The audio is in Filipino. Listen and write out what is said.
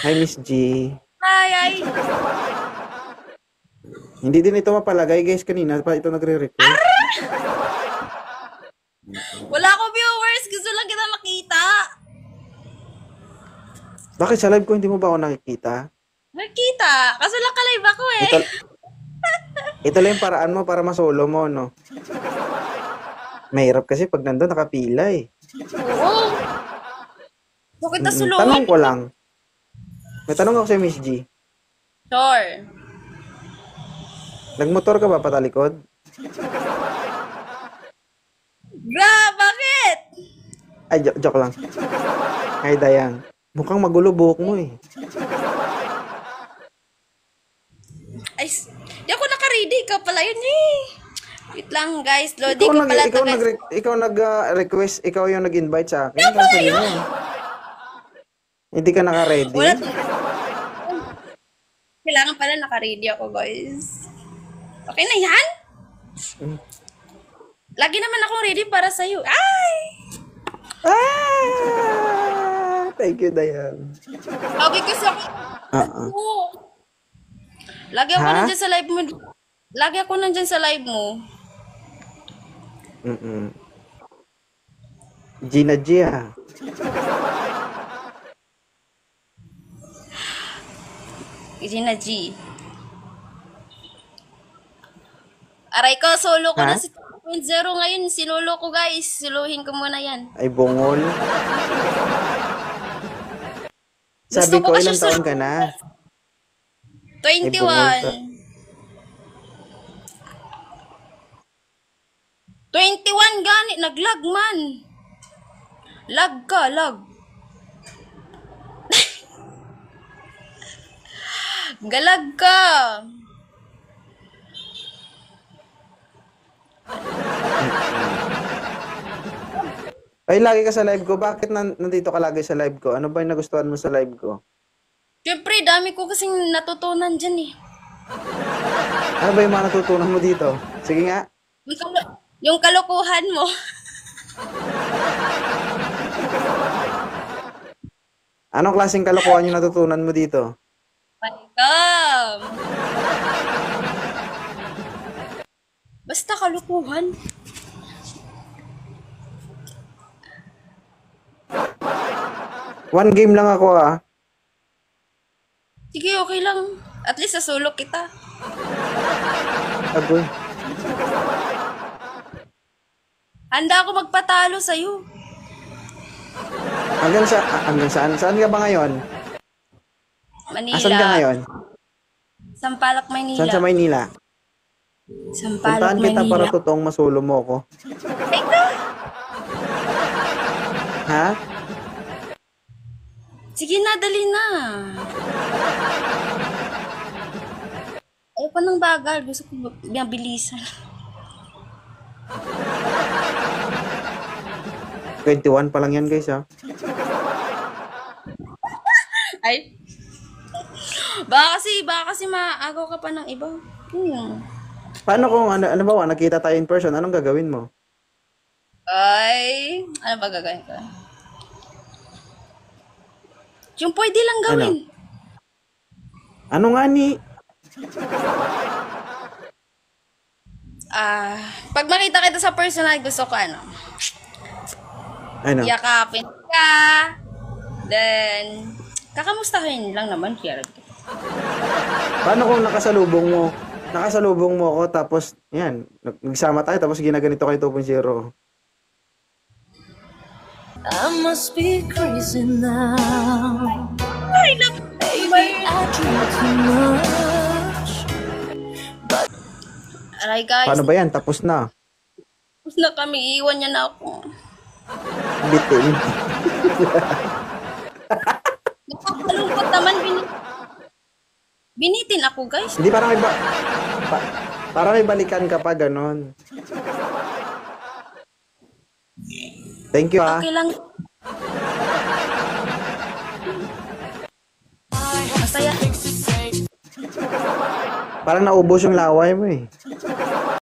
Hi, Miss G. Ay. Hindi din ito mapalagay, guys. Kanina pa ito nagre-request. Wala akong viewers. Gusto lang kita makita. Bakit sa live ko hindi mo ba ako nakikita? Makita. Kaso lang ka-live ako eh. Ito, ito lang yung paraan mo para masolo mo, no? Mahirap kasi pag nandun nakapila eh. Oo. So kita Tanong suluhin. ko lang. May tanong ako sa Miss G. Sure. Nagmotor ka ba patalikod? Bakit? Ay, joke lang. Ay, Dayang. Mukhang magulo buhok mo eh. Ay, di ako naka-ready. Ikaw pala yun eh. Wait lang guys. Lodi ko pala to guys. Ikaw nag-request, ikaw yung nag-invite sa akin. Kaso yun. Hindi ka naka-ready. Wala. Kailangan pala naka-ready ako guys. Okay na yan? Lagi naman akong ready para sa'yo. Ay! Thank you, Dayan. Lagi kasi ako. Lagi ako nandyan sa live mo. Lagi ako nandyan sa live mo. Gina G ah. Gina G. Aray ko, solo ko na si 2.0 ngayon. Sinolo ko guys. Siluhin ko muna yan. Ay, bungol. Sabi ko, ilang taon ka na? 21. 21 gani. Naglag man. Lag ka, lag. Galag ka. Ay, lagi ka sa live ko. Bakit nandito ka lagi sa live ko? Ano ba yung nagustuhan mo sa live ko? Siyempre, dami ko kasing natutunan dyan eh. Ano ba yung mga natutunan mo dito? Sige nga. Yung kalokohan mo. Anong klaseng kalokohan yung natutunan mo dito? Welcome! Basta kalokohan. One game lang ako ah. Sige, okay lang. At least sasulok kita. Agoy. Handa ako magpatalo sa'yo. Hanggang saan? Saan ka ba ngayon? Manila. Asan ka ngayon? Sampaloc, Maynila. Saan sa Maynila? Sampaloc, Puntahan kita Maynila. para totoong masulo mo ko. Eka! Ha? Sige na, dali na. Ayoko ng bagal. Gusto ko mabilisan. 21 pa lang yan guys ha. Ay. Baka kasi maagaw ka pa ng iba. Paano kung ano ba, nakita tayo in person, anong gagawin mo? Ay, ano ba gagawin ko? Yung pwede lang gawin. Ano nga ni? Pag makita kita sa personal, gusto ko Ano? yakapin ka. Then, kakamustahin lang naman. Paano kung nakasalubong mo? Nakasalubong mo ako tapos, yan, nagsama tayo tapos ginaganito kay 2.0. I must be crazy now. Ay, Maybe I drink too much. Aray guys, Paano ba yan? Tapos na. tapos na kami. Iwan niya na ako. Bitin. Nakakalungkot naman. Binitin ako guys. Hindi, parang parang may balikan ka pa, ganon. Thank you ah. Okay lang. Masaya. Parang naubos yung laway mo eh.